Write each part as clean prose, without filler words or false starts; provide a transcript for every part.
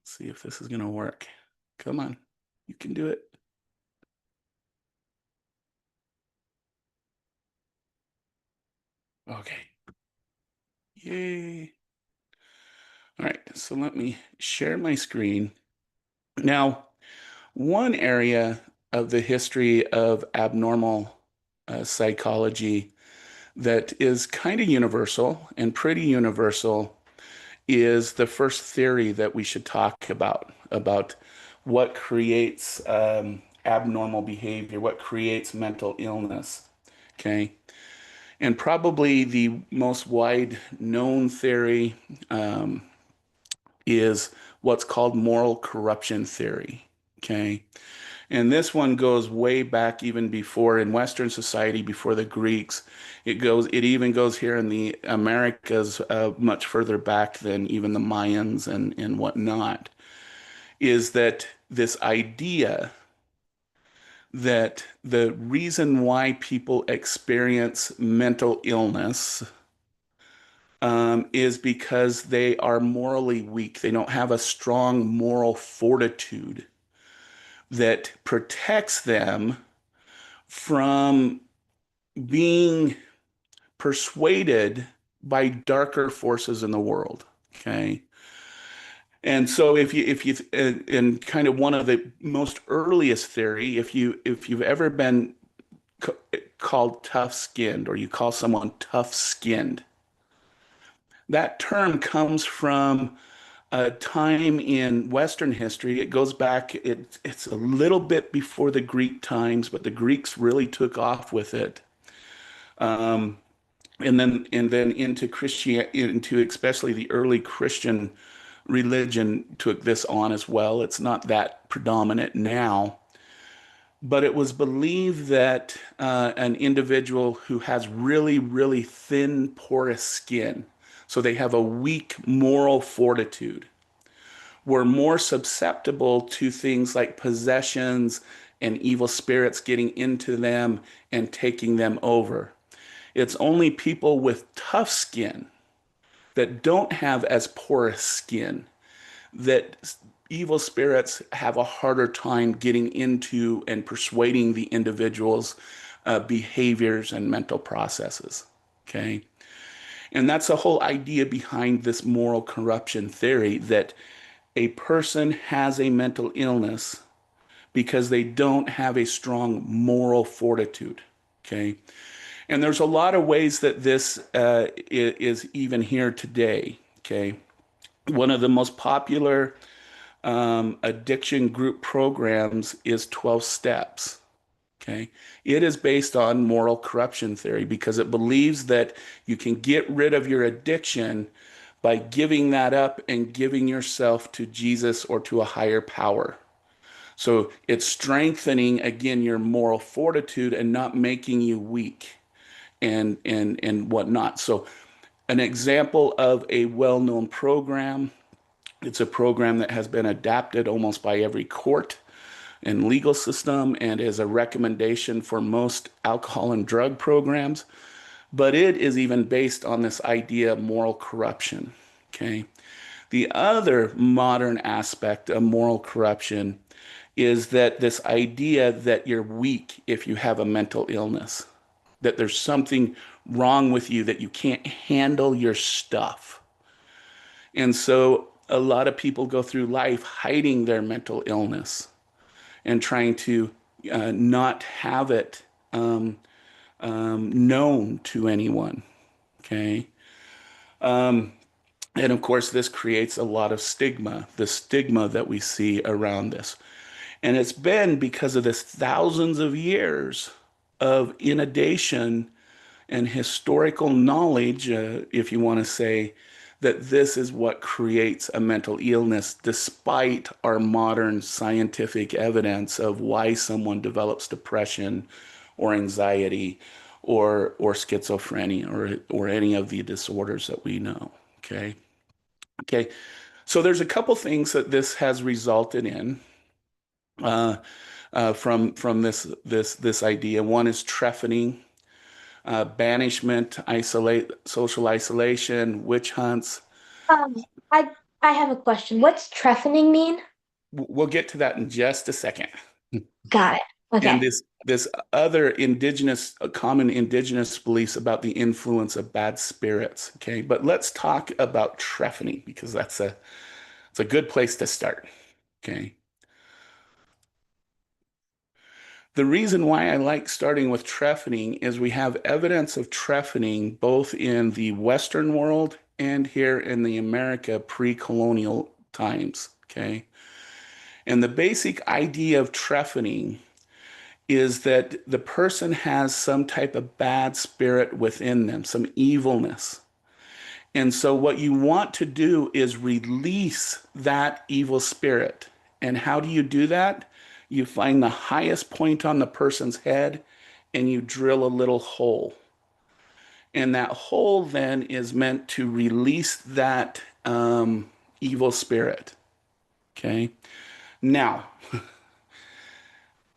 See if this is going to work. Come on. You can do it. Okay. Yay. All right. So let me share my screen. Now, one area of the history of abnormal psychology that is kind of universal and pretty universal is the first theory that we should talk about what creates abnormal behavior, what creates mental illness. Okay. And probably the most wide known theory um, is what's called moral corruption theory. Okay. And this one goes way back even before in Western society, before the Greeks. It even goes here in the Americas much further back than even the Mayans and whatnot. Is that this idea that the reason why people experience mental illness is because they are morally weak. They don't have a strong moral fortitude that protects them from being persuaded by darker forces in the world. Okay. And so if you in kind of one of the most earliest theory, if you've ever been called tough-skinned or you call someone tough-skinned, that term comes from a time in Western history. It goes back, it's a little bit before the Greek times, but the Greeks really took off with it. Um, and then into Christianity, into especially the early Christian religion took this on as well. It's not that predominant now, but it was believed that an individual who has really, really thin, porous skin, so they have a weak moral fortitude, were more susceptible to things like possessions and evil spirits getting into them and taking them over. It's only people with tough skin that don't have as porous skin that evil spirits have a harder time getting into and persuading the individual's behaviors and mental processes. Okay. And that's the whole idea behind this moral corruption theory that a person has a mental illness because they don't have a strong moral fortitude. Okay. And there's a lot of ways that this is even here today. Okay. One of the most popular addiction group programs is 12 Steps. Okay. It is based on moral corruption theory because it believes that you can get rid of your addiction by giving that up and giving yourself to Jesus or to a higher power. So it's strengthening again your moral fortitude and not making you weak and whatnot. So an example of a well-known program, it's a program that has been adapted almost by every court and legal system and is a recommendation for most alcohol and drug programs, but it is even based on this idea of moral corruption. Okay. The other modern aspect of moral corruption is that this idea that you're weak if you have a mental illness, that there's something wrong with you, that you can't handle your stuff. And so a lot of people go through life hiding their mental illness and trying to not have it known to anyone. Okay. Um, and of course, this creates a lot of stigma, the stigma that we see around this. And it's been because of this thousands of years of inundation and historical knowledge, if you want to say, that this is what creates a mental illness, despite our modern scientific evidence of why someone develops depression or anxiety or schizophrenia or any of the disorders that we know. Okay. Okay. So there's a couple things that this has resulted in uh, from this idea. One is trepiding, banishment, social isolation, witch hunts. Um, I I have a question. What's trephining mean? We'll get to that in just a second. Got it. And Okay. this other common indigenous beliefs about the influence of bad spirits. Okay, but let's talk about trephining because it's a good place to start. Okay. The reason why I like starting with trephining is we have evidence of trephining both in the Western world and here in the America pre-colonial times. Okay. And the basic idea of trephining is that the person has some type of bad spirit within them, some evilness. And so, what you want to do is release that evil spirit. And how do you do that? You find the highest point on the person's head and you drill a little hole. And that hole then is meant to release that evil spirit. Okay. Now,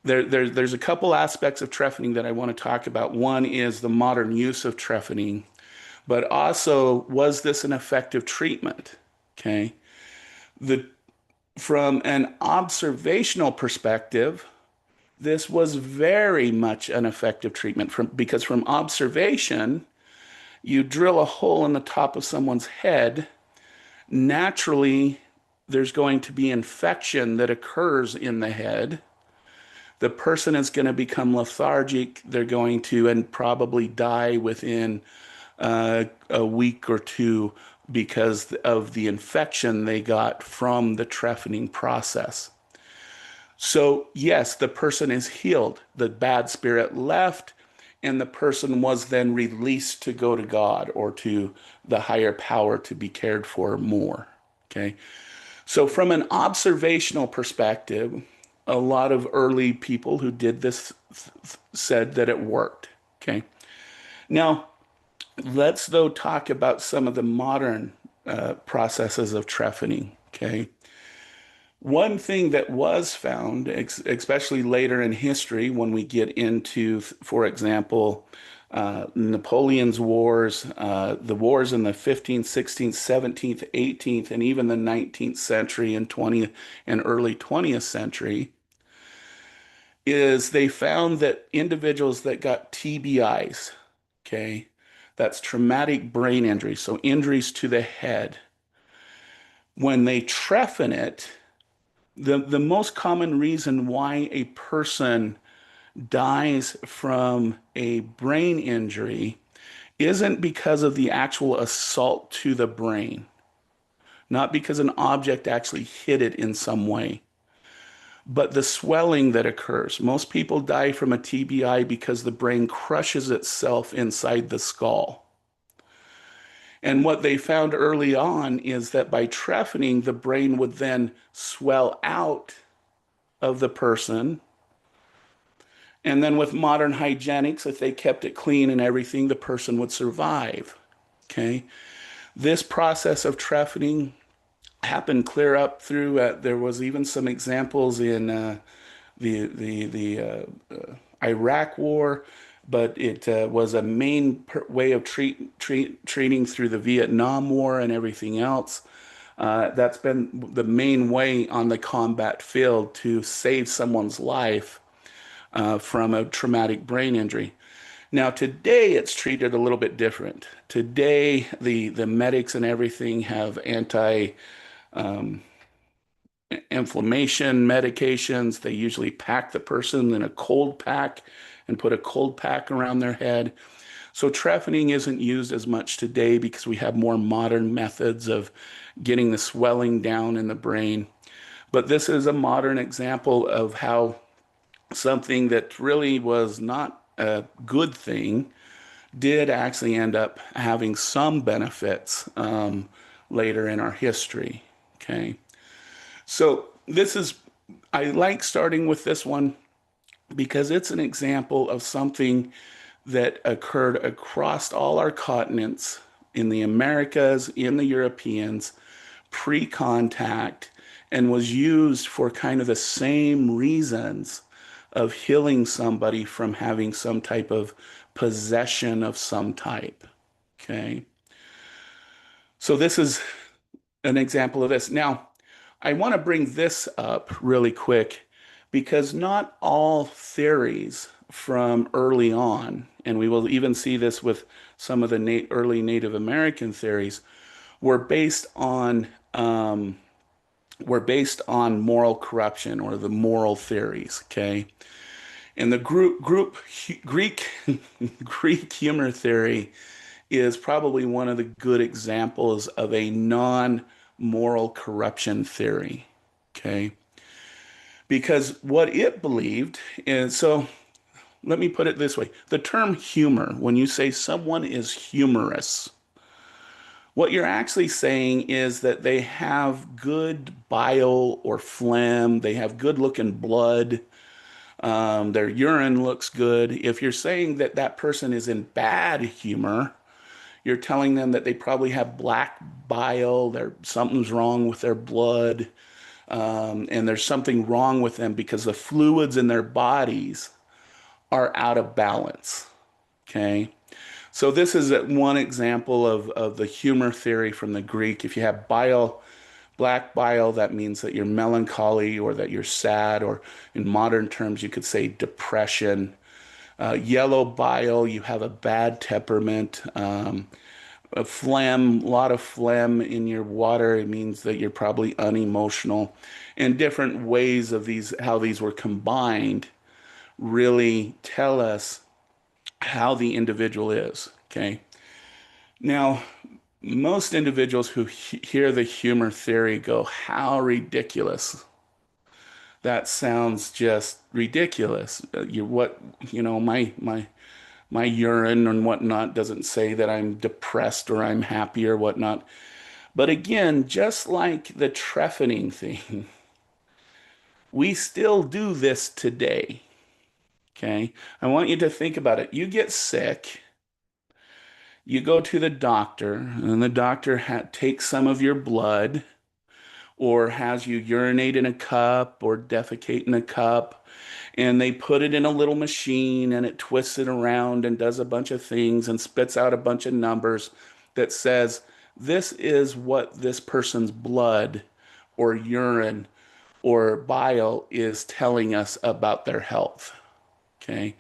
there's a couple aspects of trephining that I want to talk about. One is the modern use of trephining, but also, was this an effective treatment? Okay. The From an observational perspective, this was very much an effective treatment because from observation, you drill a hole in the top of someone's head, naturally there's going to be infection that occurs in the head. The person is going to become lethargic. They're going to and probably die within a week or two because of the infection they got from the trephining process. So, yes, the person is healed. The bad spirit left, and the person was then released to go to God or to the higher power to be cared for more. Okay. So, from an observational perspective, a lot of early people who did this said that it worked. Okay. Now, let's though talk about some of the modern processes of trephining. Okay. One thing that was found, especially later in history, when we get into, for example, Napoleon's wars, the wars in the 15th, 16th, 17th, 18th, and even the 19th century and 20th and early 20th century, is they found that individuals that got TBIs, okay, that's traumatic brain injury, so injuries to the head, when they trephin it, the most common reason why a person dies from a brain injury isn't because of the actual assault to the brain, not because an object actually hit it in some way, but the swelling that occurs. Most people die from a TBI because the brain crushes itself inside the skull. And what they found early on is that by trephining, the brain would then swell out of the person. And then with modern hygienics, if they kept it clean and everything, the person would survive. Okay. This process of trephining happened clear up through, there was even some examples in the Iraq war, but it was a main way of treating through the Vietnam War and everything else. That's been the main way on the combat field to save someone's life from a traumatic brain injury. Now, today it's treated a little bit different. Today, the medics and everything have anti inflammation medications. They usually pack the person in a cold pack and put a cold pack around their head. So trephining isn't used as much today because we have more modern methods of getting the swelling down in the brain. But this is a modern example of how something that really was not a good thing did actually end up having some benefits later in our history. Okay. So I like starting with this one because it's an example of something that occurred across all our continents in the Americas, in the Europeans, pre-contact, and was used for kind of the same reasons of healing somebody from having some type of possession of some type. Okay. So this is an example of this. Now, I want to bring this up really quick because not all theories from early on, and we will even see this with some of the early Native American theories, were based on moral corruption or the moral theories. Okay, and the Greek Greek humor theory is probably one of the good examples of a non-moral corruption theory. Okay. Because what it believed is so let me put it this way. The term humor, when you say someone is humorous, what you're actually saying is that they have good bile or phlegm, they have good looking blood, their urine looks good. If you're saying that that person is in bad humor, you're telling them that they probably have black bile, something's wrong with their blood, and there's something wrong with them because the fluids in their bodies are out of balance. Okay. So this is one example of the humor theory from the Greek. If you have bile, black bile, that means that you're melancholy or that you're sad, or in modern terms, you could say depression. Yellow bile, you have a bad temperament. A phlegm, a lot of phlegm in your water, it means that you're probably unemotional. And different ways of these, how these were combined, really tell us how the individual is. Okay. Now, most individuals who hear the humor theory go, how ridiculous. That sounds just ridiculous. My urine and whatnot doesn't say that I'm depressed or I'm happy or whatnot. But again, just like the trephining thing, we still do this today. Okay. I want you to think about it. You get sick, you go to the doctor, and the doctor takes some of your blood or has you urinate in a cup or defecate in a cup, and they put it in a little machine and it twists it around and does a bunch of things and spits out a bunch of numbers that says, this is what this person's blood or urine or bile is telling us about their health. Okay.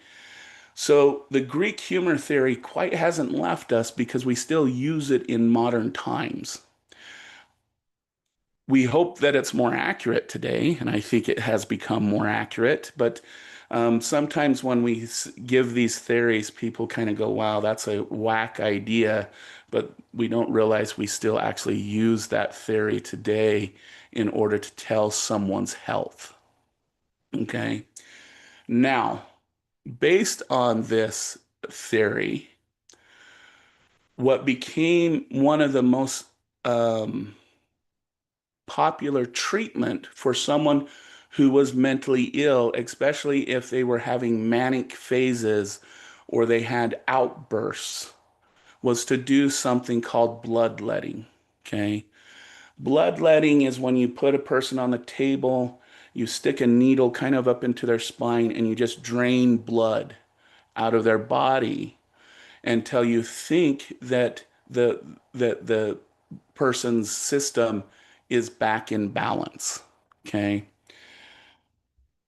So the Greek humor theory quite hasn't left us because we still use it in modern times. We hope that it's more accurate today, and I think it has become more accurate. But sometimes when we give these theories, people kind of go, wow, that's a whack idea. But we don't realize we still actually use that theory today in order to tell someone's health. Okay. Now, based on this theory, what became one of the most um, popular treatment for someone who was mentally ill, especially if they were having manic phases or they had outbursts, was to do something called bloodletting. Okay. Bloodletting is when you put a person on the table, you stick a needle kind of up into their spine, and you just drain blood out of their body until you think that the person's system is back in balance. Okay.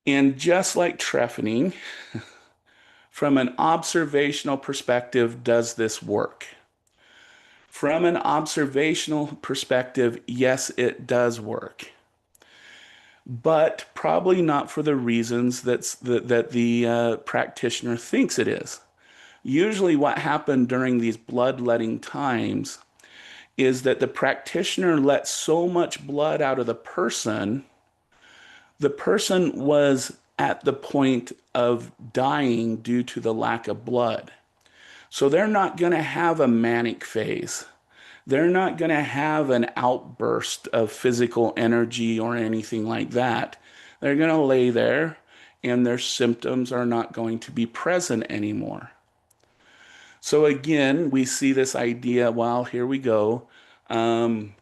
And just like trephining, from an observational perspective, does this work? From an observational perspective, yes, it does work, but probably not for the reasons that the practitioner thinks it is. Usually, what happened during these bloodletting times is that the practitioner let so much blood out of the person was at the point of dying due to the lack of blood. So they're not going to have a manic phase. They're not going to have an outburst of physical energy or anything like that. They're going to lay there and their symptoms are not going to be present anymore. So again, we see this idea, well, here we go. Um,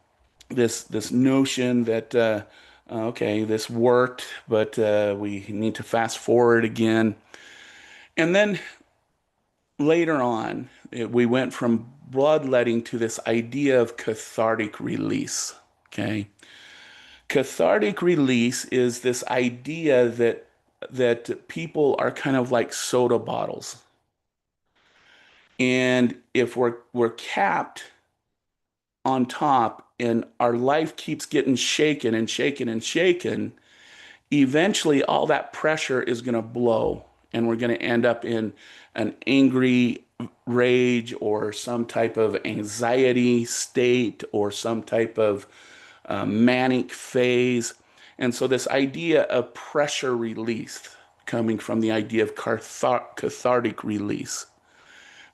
this notion that okay, this worked, but we need to fast forward again. And then later on, we went from bloodletting to this idea of cathartic release. Okay. Cathartic release is this idea that people are kind of like soda bottles. And if we're capped on top and our life keeps getting shaken and shaken and shaken, eventually all that pressure is going to blow and we're going to end up in an angry rage or some type of anxiety state or some type of manic phase. And so this idea of pressure release coming from the idea of cathartic release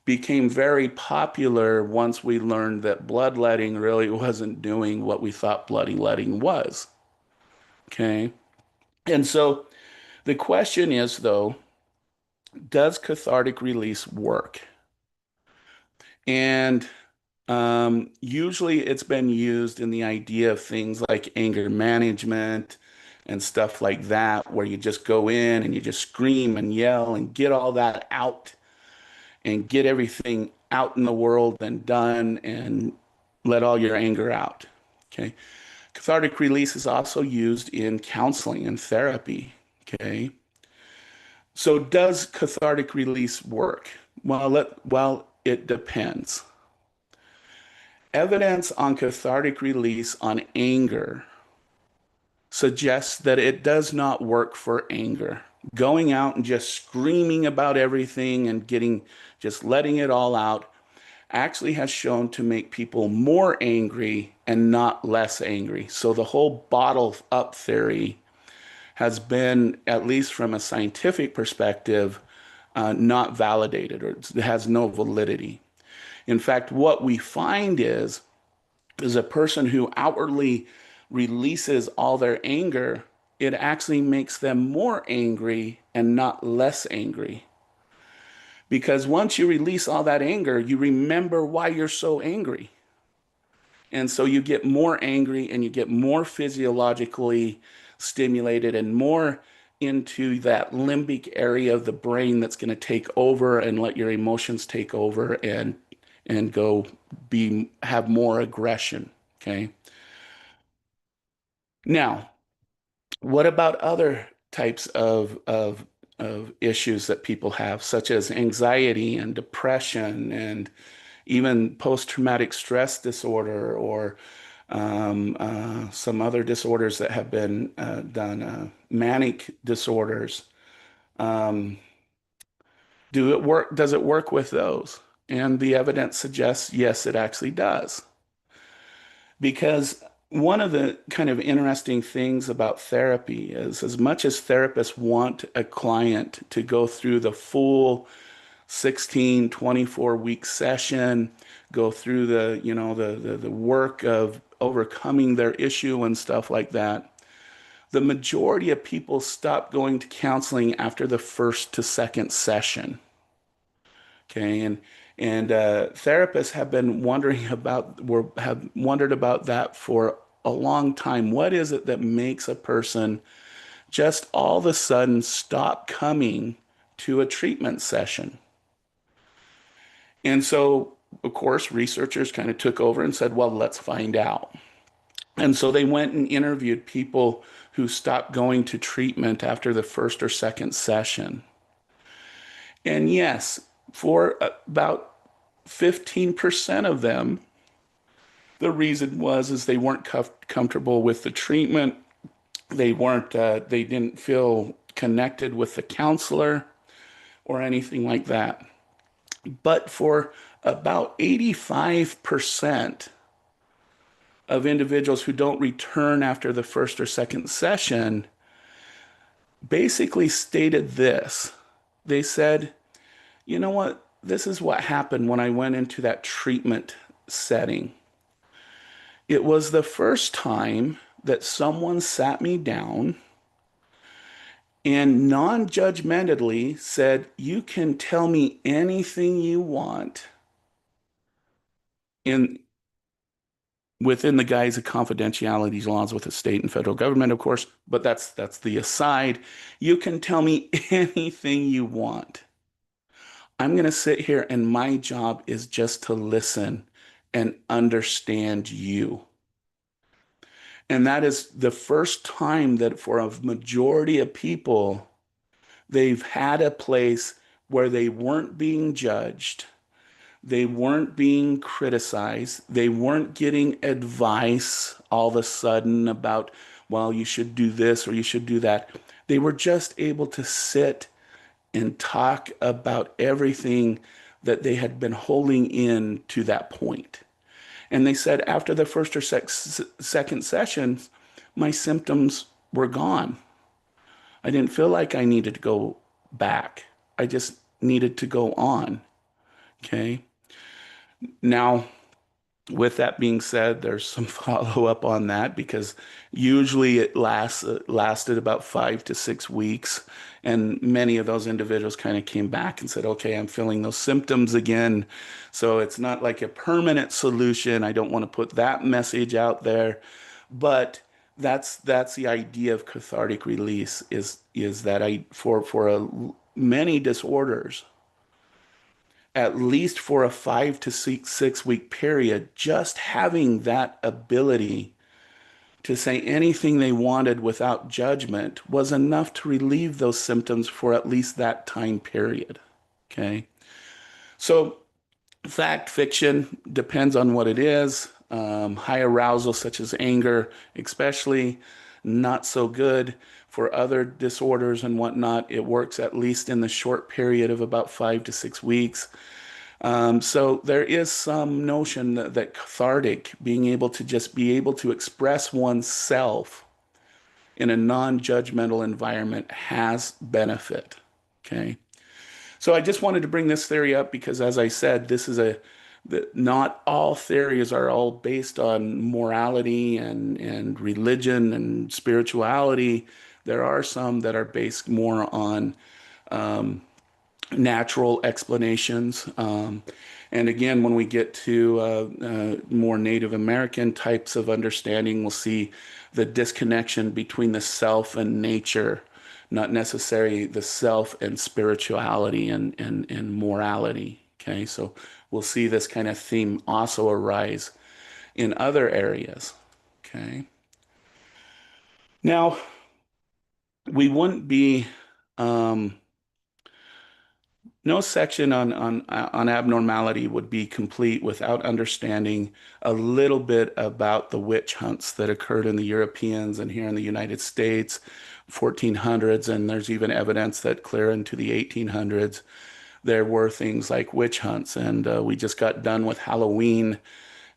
became very popular once we learned that bloodletting really wasn't doing what we thought bloodletting was. Okay. And so the question is, though, does cathartic release work? And usually it's been used in the idea of things like anger management and stuff like that, where you just go in and you just scream and yell and get all that out and get everything out in the world and done and let all your anger out. Okay. Cathartic release is also used in counseling and therapy. Okay. So does cathartic release work? Well, it depends. Evidence on cathartic release on anger suggests that it does not work for anger. Going out and just screaming about everything and just letting it all out actually has shown to make people more angry and not less angry. So the whole bottle up theory has been, at least from a scientific perspective, not validated or it has no validity. In fact, what we find is a person who outwardly releases all their anger, it actually makes them more angry and not less angry. Because once you release all that anger, you remember why you're so angry. And so you get more angry and you get more physiologically stimulated and more into that limbic area of the brain that's going to take over and let your emotions take over and go be have more aggression. Okay. Now, what about other types of issues that people have, such as anxiety and depression and even post-traumatic stress disorder or some other disorders that have been done, manic disorders. Um, do it work? Does it work with those? And the evidence suggests yes, it actually does. Because one of the kind of interesting things about therapy is as much as therapists want a client to go through the full 16, 24-week session, go through the work of overcoming their issue and stuff like that. The majority of people stop going to counseling after the first to second session. Okay, and therapists have been have wondered about that for a long time. What is it that makes a person just all of a sudden stop coming to a treatment session? And so, of course, researchers kind of took over and said, well, let's find out. And so they went and interviewed people who stopped going to treatment after the first or second session. And yes, for about 15% of them, the reason was is they weren't comfortable with the treatment. They didn't feel connected with the counselor or anything like that. But for about 85% of individuals who don't return after the first or second session basically stated this. They said, you know what? This is what happened when I went into that treatment setting. It was the first time that someone sat me down and non-judgmentally said, you can tell me anything you want in within the guise of confidentiality laws with the state and federal government, of course, but that's the aside. You can tell me anything you want. I'm going to sit here and my job is just to listen and understand you. And that is the first time that for a majority of people, they've had a place where they weren't being judged, they weren't being criticized, they weren't getting advice all of a sudden about, well, you should do this or you should do that. They were just able to sit and talk about everything that they had been holding in to that point. And they said after the first or second sessions, my symptoms were gone. I didn't feel like I needed to go back. I just needed to go on. Okay. Now, with that being said, there's some follow up on that because usually it lasted about 5 to 6 weeks, and many of those individuals kind of came back and said, "Okay, I'm feeling those symptoms again." So it's not like a permanent solution. I don't want to put that message out there, but that's the idea of cathartic release is that I for many disorders at least for a 5 to 6 week period, just having that ability to say anything they wanted without judgment was enough to relieve those symptoms for at least that time period. Okay. So, fact, fiction depends on what it is. High arousal, such as anger, especially, not so good. For other disorders and whatnot, it works at least in the short period of about 5 to 6 weeks. So there is some notion that cathartic, being able to just be able to express oneself in a non-judgmental environment has benefit. Okay. So I just wanted to bring this theory up because, as I said, this is not all theories are all based on morality and religion and spirituality. There are some that are based more on natural explanations. And again, when we get to more Native American types of understanding, we'll see the disconnection between the self and nature, not necessarily the self and spirituality and morality. Okay, so we'll see this kind of theme also arise in other areas. Okay, now we wouldn't be no section on abnormality would be complete without understanding a little bit about the witch hunts that occurred in the Europeans and here in the United States, 1400s, and there's even evidence that clear into the 1800s there were things like witch hunts. And we just got done with Halloween,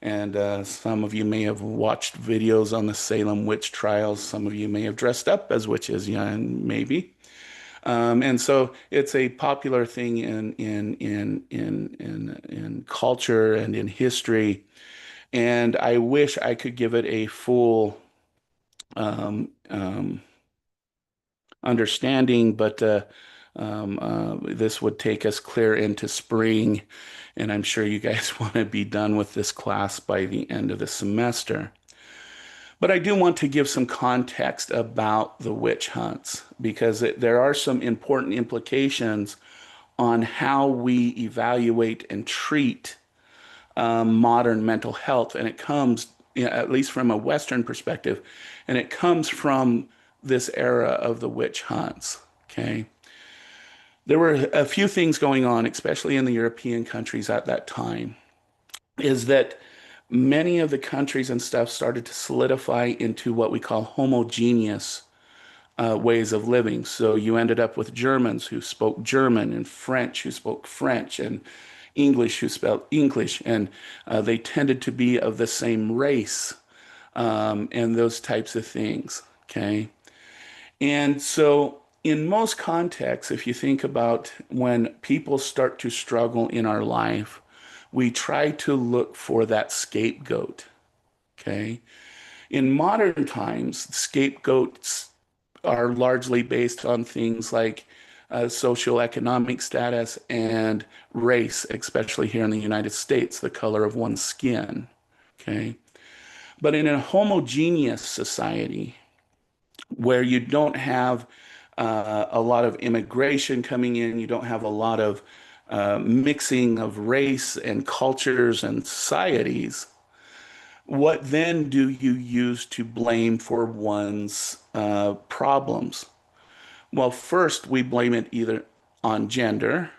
and some of you may have watched videos on the Salem witch trials. Some of you may have dressed up as witches, yeah, and maybe. And so it's a popular thing in culture and in history. And I wish I could give it a full um, um, understanding, but this would take us clear into spring, and I'm sure you guys want to be done with this class by the end of the semester. But I do want to give some context about the witch hunts because there are some important implications on how we evaluate and treat modern mental health. And it comes, you know, at least from a Western perspective, and it comes from this era of the witch hunts. Okay. There were a few things going on, especially in the European countries at that time, is that many of the countries and stuff started to solidify into what we call homogeneous ways of living. So you ended up with Germans who spoke German and French who spoke French and English who spelled English, and they tended to be of the same race and those types of things. Okay. And so, in most contexts, if you think about when people start to struggle in our life, we try to look for that scapegoat. Okay. In modern times, scapegoats are largely based on things like socioeconomic status and race, especially here in the United States, the color of one's skin. Okay. But in a homogeneous society where you don't have a lot of immigration coming in, you don't have a lot of mixing of race and cultures and societies, What then do you use to blame for one's problems? Well, first we blame it either on gender,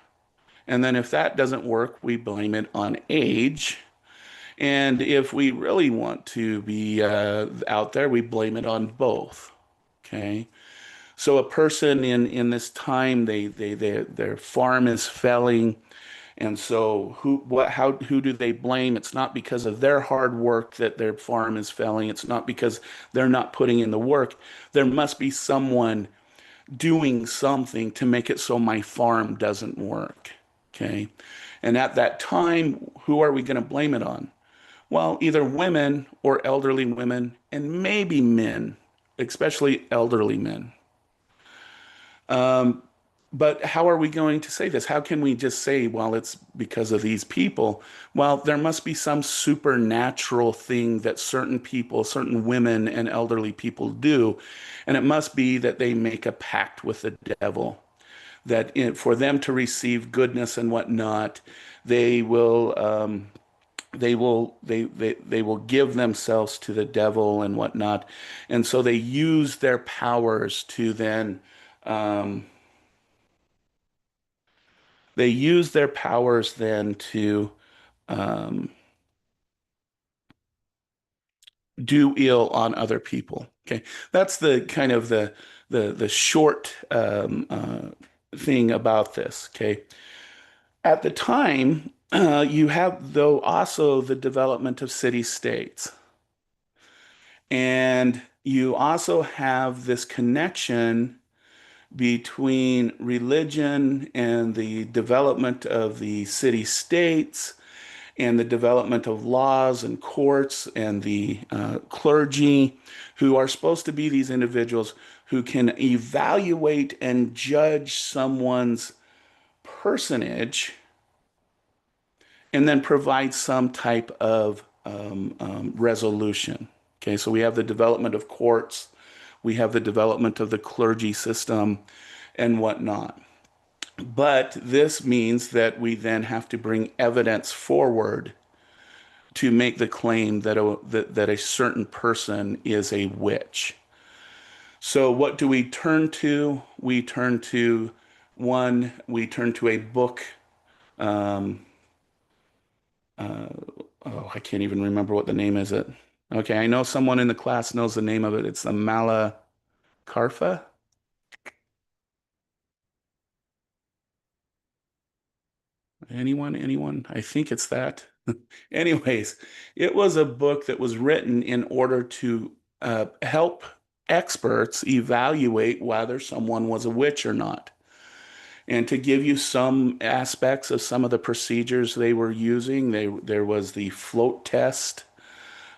and then if that doesn't work, we blame it on age. And if we really want to be out there, we blame it on both. Okay. So a person in this time, their farm is failing, and so who do they blame? It's not because of their hard work that their farm is failing. It's not because they're not putting in the work. There must be someone doing something to make it so my farm doesn't work. Okay. And at that time, who are we going to blame it on? Well, either women or elderly women, and maybe men, especially elderly men. Um, but how are we going to say this? How can we just say, well, it's because of these people? Well, there must be some supernatural thing that certain people, certain women and elderly people do. And it must be that they make a pact with the devil, that for them to receive goodness and whatnot, they will. They will give themselves to the devil and whatnot, and so they use their powers to then um, they use their powers then to um, do ill on other people. Okay, that's the kind of the short thing about this. Okay, at the time, you have though also the development of city states, and you also have this connection between religion and the development of the city states and the development of laws and courts and the clergy, who are supposed to be these individuals who can evaluate and judge someone's personage and then provide some type of resolution. Okay, so we have the development of courts, we have the development of the clergy system and whatnot. But this means that we then have to bring evidence forward to make the claim that a certain person is a witch. So what do we turn to? We turn to we turn to a book. Um, uh, oh, I can't even remember what the name is. It. Okay, I know someone in the class knows the name of it. It's the Malakarfa. Anyone? Anyone? I think it's that. Anyways, it was a book that was written in order to help experts evaluate whether someone was a witch or not, and to give you some aspects of some of the procedures they were using. There was the float test,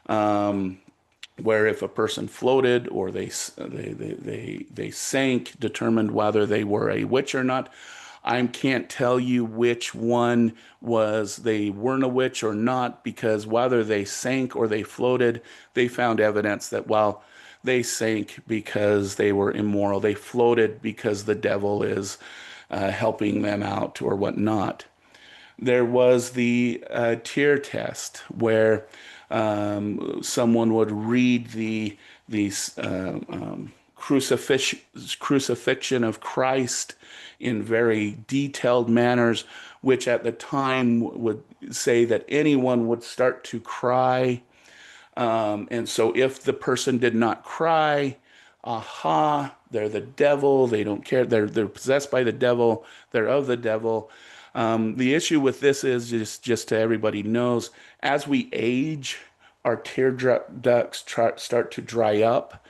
um, where if a person floated or they sank, determined whether they were a witch or not. I can't tell you which one was they weren't a witch or not, because whether they sank or they floated, they found evidence that while they sank because they were immoral, they floated because the devil is helping them out or whatnot. There was the tear test where someone would read the crucifixion of Christ in very detailed manners, which at the time would say that anyone would start to cry. And so if the person did not cry, aha, they're the devil. They don't care. They're possessed by the devil. They're of the devil. The issue with this is just to everybody knows, as we age, our tear ducts start to dry up.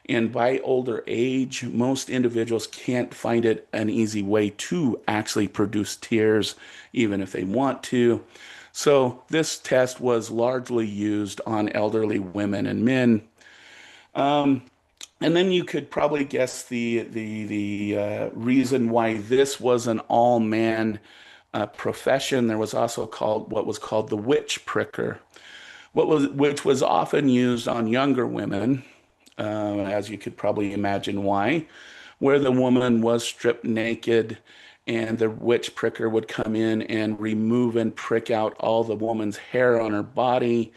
And by older age, most individuals can't find it an easy way to actually produce tears, even if they want to. So this test was largely used on elderly women and men. Um, and then you could probably guess the reason why this was an all man profession. There was also called what was called the witch pricker, which was often used on younger women, as you could probably imagine why, where the woman was stripped naked and the witch pricker would come in and remove and prick out all the woman's hair on her body,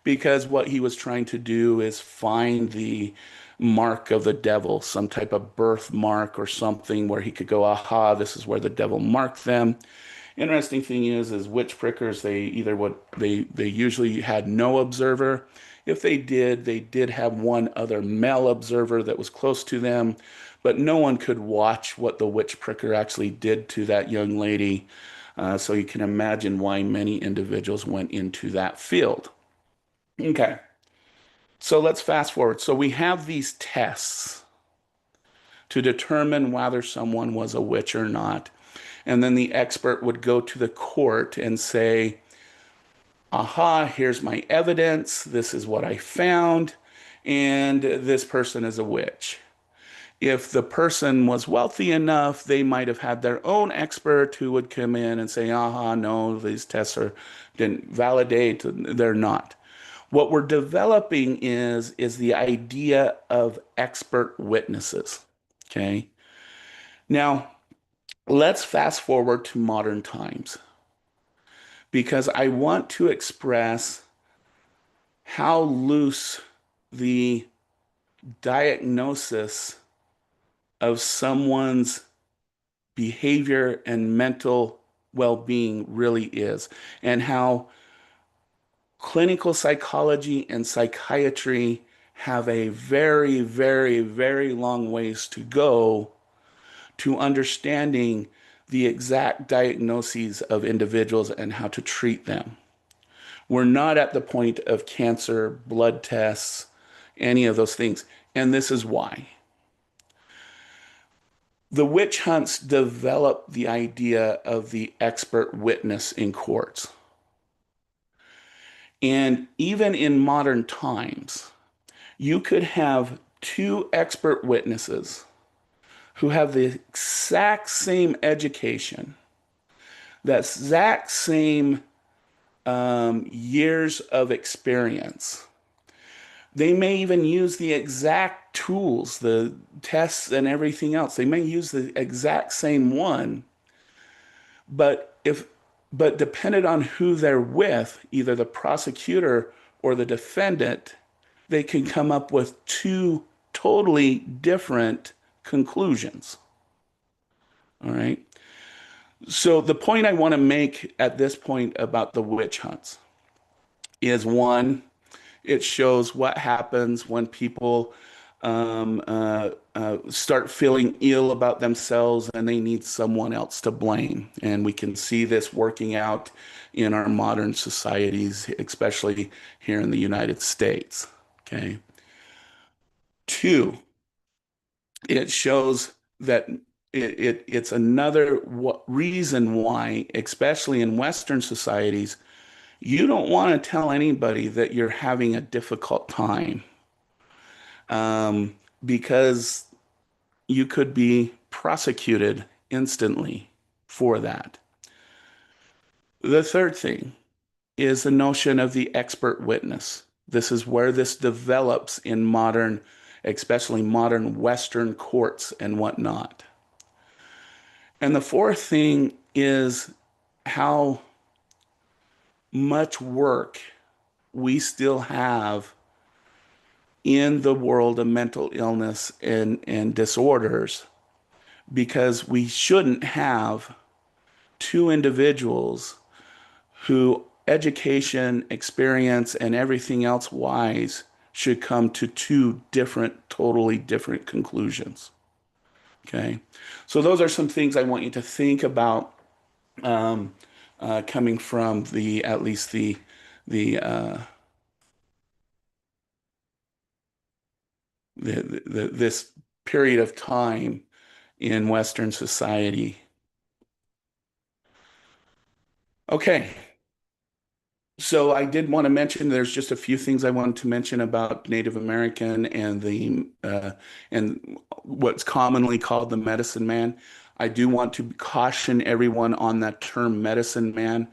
because what he was trying to do is find the mark of the devil, some type of birthmark or something where he could go, aha, this is where the devil marked them. Interesting thing is witch prickers, they either would they usually had no observer. If they did have one other male observer that was close to them, but no one could watch what the witch pricker actually did to that young lady. So you can imagine why many individuals went into that field. Okay, so let's fast forward. So we have these tests to determine whether someone was a witch or not. And then the expert would go to the court and say, aha, here's my evidence. This is what I found. And this person is a witch. If the person was wealthy enough, they might have had their own expert who would come in and say, aha, no, these tests didn't validate. They're not. What we're developing is the idea of expert witnesses. Okay. Now, let's fast forward to modern times because I want to express how loose the diagnosis of someone's behavior and mental well-being really is, and how clinical psychology and psychiatry have a very, very, very long ways to go to understanding the exact diagnoses of individuals and how to treat them. We're not at the point of cancer, blood tests, any of those things. And this is why. The witch hunts developed the idea of the expert witness in courts. And even in modern times, you could have two expert witnesses who have the exact same education, that exact same years of experience. They may even use the exact tools, the tests and everything else. They may use the exact same one, but depending on who they're with, either the prosecutor or the defendant, they can come up with two totally different conclusions. All right. So the point I want to make at this point about the witch hunts is one, it shows what happens when people start feeling ill about themselves and they need someone else to blame. And we can see this working out in our modern societies, especially here in the United States. Okay. Two, it shows that it's another reason why, especially in Western societies, you don't want to tell anybody that you're having a difficult time, because you could be prosecuted instantly for that. The third thing is the notion of the expert witness. This is where this develops in modern, especially modern Western courts and whatnot. And the fourth thing is how much work we still have in the world of mental illness and disorders, because we shouldn't have two individuals who education, experience, and everything else wise should come to two different, totally different conclusions. Okay. So those are some things I want you to think about, um, coming from the, at least the, this period of time in Western society. Okay. So I did want to mention there's just a few things I wanted to mention about Native American and the and what's commonly called the medicine man. I do want to caution everyone on that term medicine man.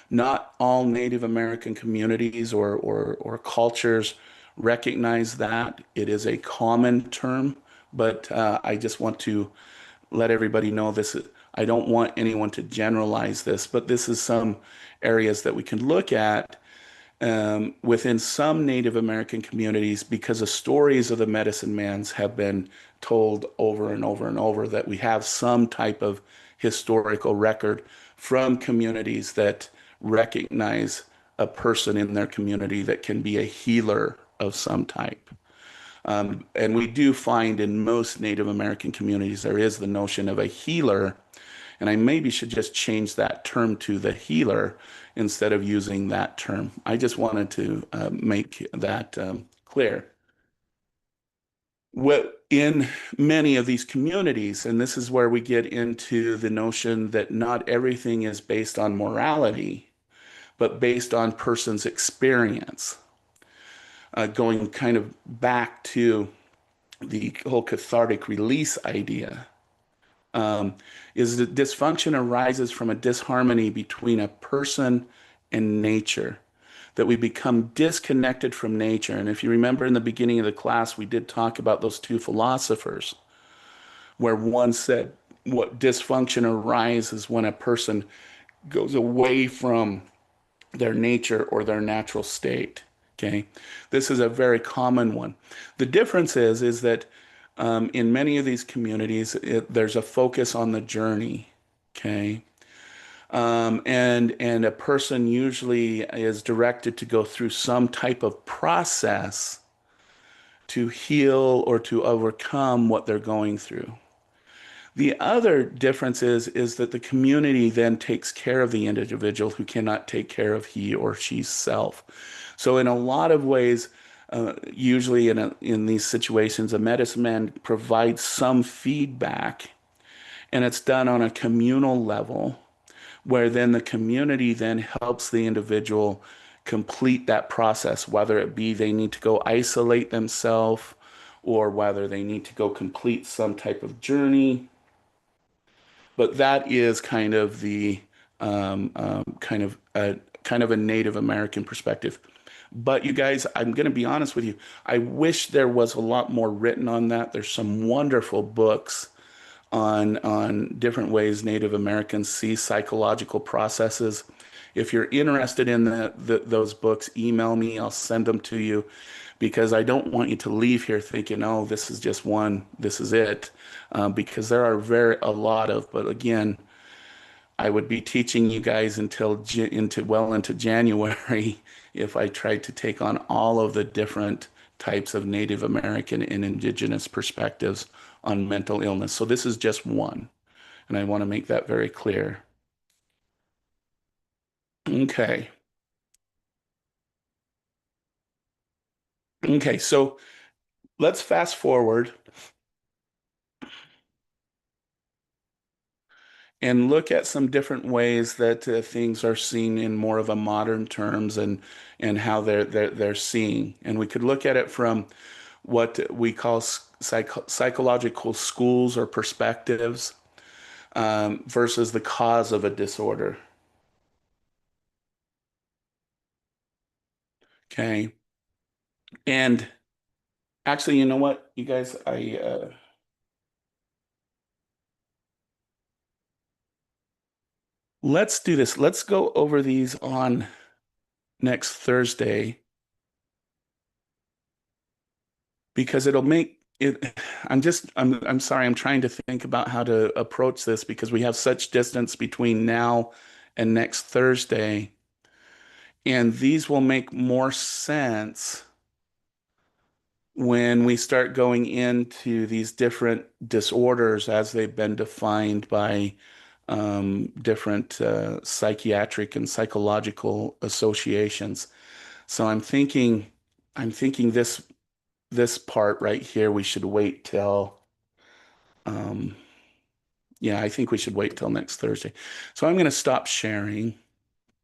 Not all Native American communities or cultures recognize that. It is a common term, but I just want to let everybody know this. I don't want anyone to generalize this, but this is some areas that we can look at within some Native American communities, because the stories of the medicine mans have been told over and over and over, that we have some type of historical record from communities that recognize a person in their community that can be a healer of some type. And we do find in most Native American communities there is the notion of a healer, and I maybe should just change that term to the healer instead of using that term. I just wanted to make that clear. What in many of these communities, and this is where we get into the notion that not everything is based on morality, but based on person's experience, going kind of back to the whole cathartic release idea. um, is that dysfunction arises from a disharmony between a person and nature, that we become disconnected from nature. And if you remember in the beginning of the class, we did talk about those two philosophers, where one said what dysfunction arises when a person goes away from their nature or their natural state. Okay, this is a very common one. The difference is that in many of these communities, there's a focus on the journey. Okay, and a person usually is directed to go through some type of process to heal or to overcome what they're going through. The other difference is that the community then takes care of the individual who cannot take care of he or she's self. So in a lot of ways, usually in these situations, a medicine man provides some feedback, and it's done on a communal level, where then the community then helps the individual complete that process, whether it be they need to go isolate themselves or whether they need to go complete some type of journey. But that is kind of the kind of a Native American perspective. But you guys, I'm going to be honest with you. I wish there was a lot more written on that. There's some wonderful books on different ways Native Americans see psychological processes. If you're interested in those books, email me. I'll send them to you, because I don't want you to leave here thinking, oh, this is just one, this is it, because there are a lot of. But again, I would be teaching you guys into January if I tried to take on all of the different types of Native American and indigenous perspectives on mental illness. So this is just one, and I want to make that very clear. Okay. Okay, so let's fast forward and look at some different ways that things are seen in more of a modern terms, and how they're seeing. And we could look at it from what we call psychological schools or perspectives, versus the cause of a disorder. Okay. And actually, you know what, you guys, let's do this. Let's go over these on next Thursday, because it'll make it. I'm sorry, I'm trying to think about how to approach this, because we have such distance between now and next Thursday, and these will make more sense when we start going into these different disorders as they've been defined by different psychiatric and psychological associations. So I'm thinking this part right here, we should wait till, um, yeah, I think we should wait till next Thursday. So I'm going to stop sharing.